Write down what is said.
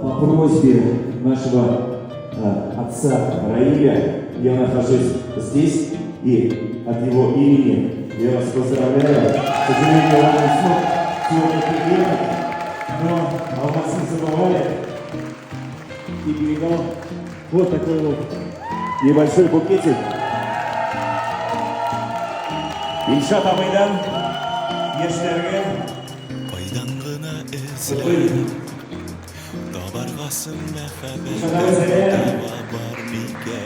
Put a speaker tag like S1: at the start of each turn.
S1: По просьбе нашего отца Раиля я нахожусь здесь, и от его имени я вас поздравляю. К сожалению, он не смог сегодня приехать, но о вас не забывали и передал вот такой вот небольшой букетик. Ильшат абайдан ештерге
S2: Табарғасын мәхәббәт бар биге